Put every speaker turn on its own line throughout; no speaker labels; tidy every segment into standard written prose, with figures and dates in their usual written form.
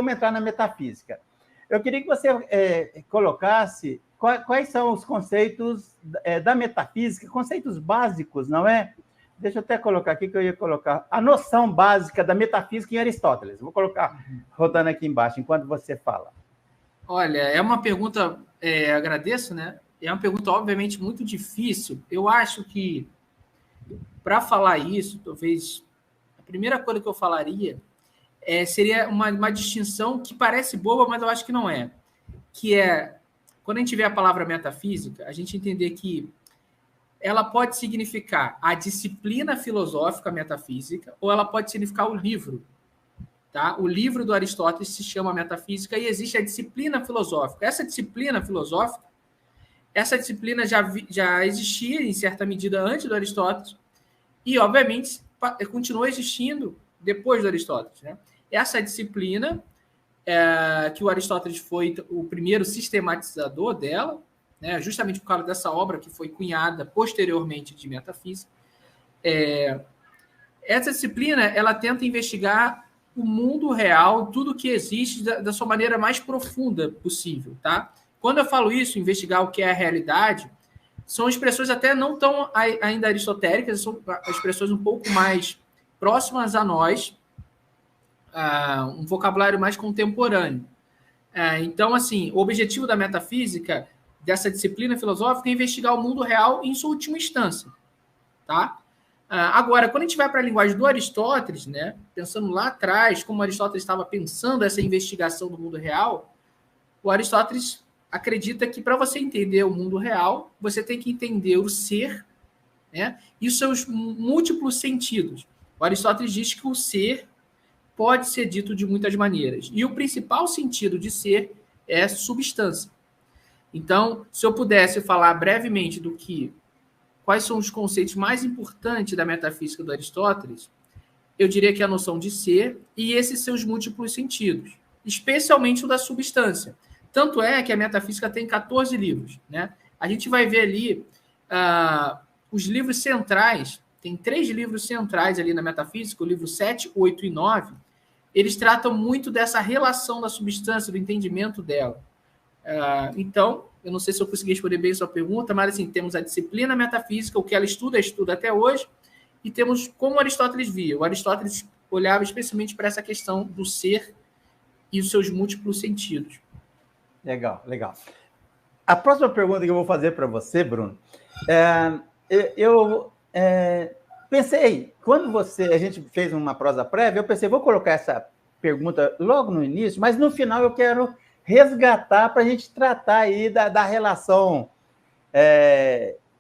vamos entrar na metafísica. Eu queria que você colocasse quais são os conceitos da metafísica, conceitos básicos, não é? Deixa eu até colocar aqui, que eu ia colocar a noção básica da metafísica em Aristóteles. Vou colocar rodando aqui embaixo, enquanto você fala.
Olha, é uma pergunta, agradeço, né? É uma pergunta, obviamente, muito difícil. Eu acho que, para falar isso, talvez a primeira coisa que eu falaria seria uma distinção que parece boba, mas eu acho que não é. Que é, quando a gente vê a palavra metafísica, a gente entender que ela pode significar a disciplina filosófica metafísica ou ela pode significar o livro. Tá? O livro do Aristóteles se chama Metafísica e existe a disciplina filosófica. Essa disciplina filosófica, essa disciplina já existia em certa medida antes do Aristóteles e, obviamente, continuou existindo depois do Aristóteles. Né? Essa disciplina, que o Aristóteles foi o primeiro sistematizador dela, né? Justamente por causa dessa obra que foi cunhada posteriormente de Metafísica, essa disciplina ela tenta investigar o mundo real, tudo que existe da sua maneira mais profunda possível, tá? Quando eu falo isso, investigar o que é a realidade, são expressões até não tão ainda aristotéricas, são expressões um pouco mais próximas a nós, um vocabulário mais contemporâneo. Então, assim, o objetivo da metafísica, dessa disciplina filosófica, é investigar o mundo real em sua última instância, tá? Agora, quando a gente vai para a linguagem do Aristóteles, né, pensando lá atrás, como Aristóteles estava pensando essa investigação do mundo real, o Aristóteles acredita que para você entender o mundo real, você tem que entender o ser, né, e os seus múltiplos sentidos. O Aristóteles diz que o ser pode ser dito de muitas maneiras, e o principal sentido de ser é substância. Então, se eu pudesse falar brevemente quais são os conceitos mais importantes da metafísica do Aristóteles, eu diria que a noção de ser e esses seus múltiplos sentidos, especialmente o da substância. Tanto é que a metafísica tem 14 livros. Né? A gente vai ver ali os livros centrais, tem 3 livros centrais ali na metafísica, o livro 7, 8 e 9, eles tratam muito dessa relação da substância, do entendimento dela. Então, eu não sei se eu consegui responder bem a sua pergunta, mas assim, temos a disciplina metafísica, o que ela estuda até hoje, e temos como Aristóteles via. O Aristóteles olhava especialmente para essa questão do ser e os seus múltiplos sentidos.
Legal, legal. A próxima pergunta que eu vou fazer para você, Bruno, eu pensei, quando a gente fez uma prosa prévia, eu pensei, vou colocar essa pergunta logo no início, mas no final eu quero resgatar para a gente tratar aí da relação.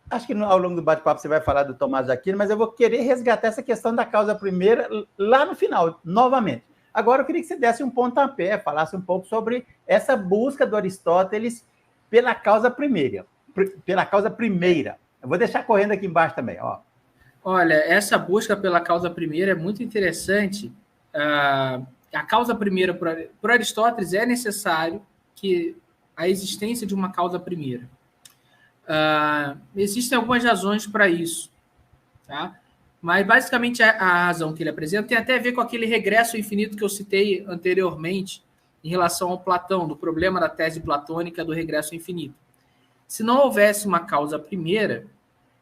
Acho que ao longo do bate-papo você vai falar do Tomás de Aquino, mas eu vou querer resgatar essa questão da causa primeira lá no final, novamente. Agora eu queria que você desse um pontapé, falasse um pouco sobre essa busca do Aristóteles pela causa primeira. Eu vou deixar correndo aqui embaixo também. Ó.
Olha, essa busca pela causa primeira é muito interessante. A causa primeira, para Aristóteles, é necessário que a existência de uma causa primeira. Existem algumas razões para isso, tá? Mas, basicamente, a razão que ele apresenta tem até a ver com aquele regresso infinito que eu citei anteriormente em relação ao Platão, do problema da tese platônica do regresso infinito. Se não houvesse uma causa primeira,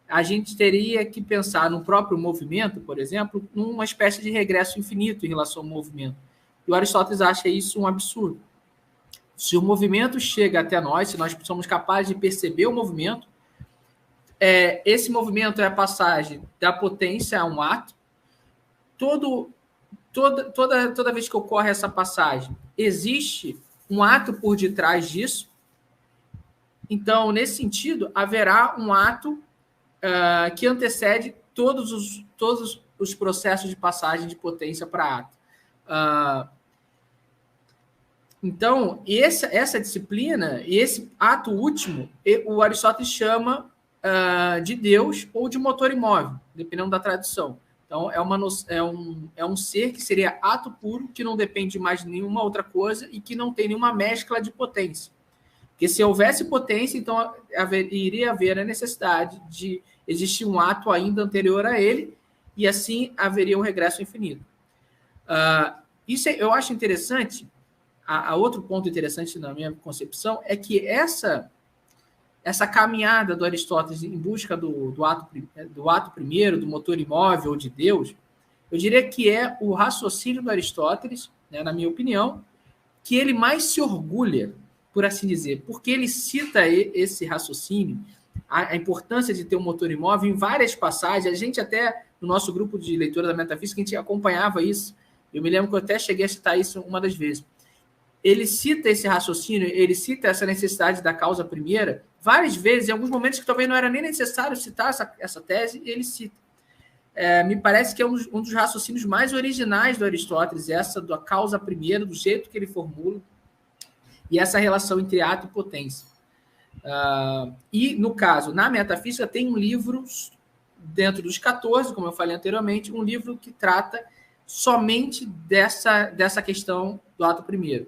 a gente teria que pensar no próprio movimento, por exemplo, numa espécie de regresso infinito em relação ao movimento. E o Aristóteles acha isso um absurdo. Se o movimento chega até nós, se nós somos capazes de perceber o movimento, esse movimento é a passagem da potência a um ato. Toda vez que ocorre essa passagem, existe um ato por detrás disso. Então, nesse sentido, haverá um ato que antecede todos os processos de passagem de potência para ato. Então, essa disciplina, esse ato último, o Aristóteles chama de Deus ou de motor imóvel, dependendo da tradução. Então, é um ser que seria ato puro, que não depende de mais nenhuma outra coisa e que não tem nenhuma mescla de potência. Porque se houvesse potência, então iria haver a necessidade de existir um ato ainda anterior a ele, e assim haveria um regresso infinito. Isso eu acho interessante, a outro ponto interessante na minha concepção é que essa caminhada do Aristóteles em busca do ato primeiro, do motor imóvel, de Deus, eu diria que é o raciocínio do Aristóteles, né, na minha opinião, que ele mais se orgulha, por assim dizer, porque ele cita esse raciocínio, a importância de ter um motor imóvel em várias passagens. A gente até, no nosso grupo de leitura da metafísica, a gente acompanhava isso. Eu me lembro que eu até cheguei a citar isso uma das vezes. Ele cita esse raciocínio, ele cita essa necessidade da causa primeira, várias vezes, em alguns momentos que talvez não era nem necessário citar essa tese, ele cita. Me parece que é um dos raciocínios mais originais do Aristóteles, essa da causa primeira, do jeito que ele formula, e essa relação entre ato e potência. E, no caso, na metafísica, tem um livro, dentro dos 14, como eu falei anteriormente, um livro que trata somente dessa questão do ato primeiro.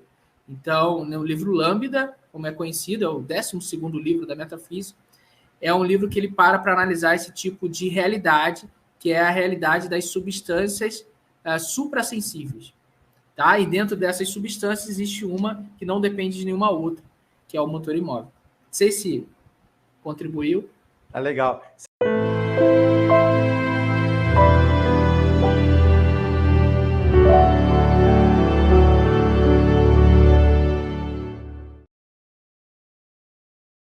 Então, no livro Lambda, como é conhecido, é o 12º livro da metafísica, é um livro que ele para analisar esse tipo de realidade, que é a realidade das substâncias suprassensíveis. Tá? E dentro dessas substâncias existe uma que não depende de nenhuma outra, que é o motor imóvel. Não sei se contribuiu.
Tá legal.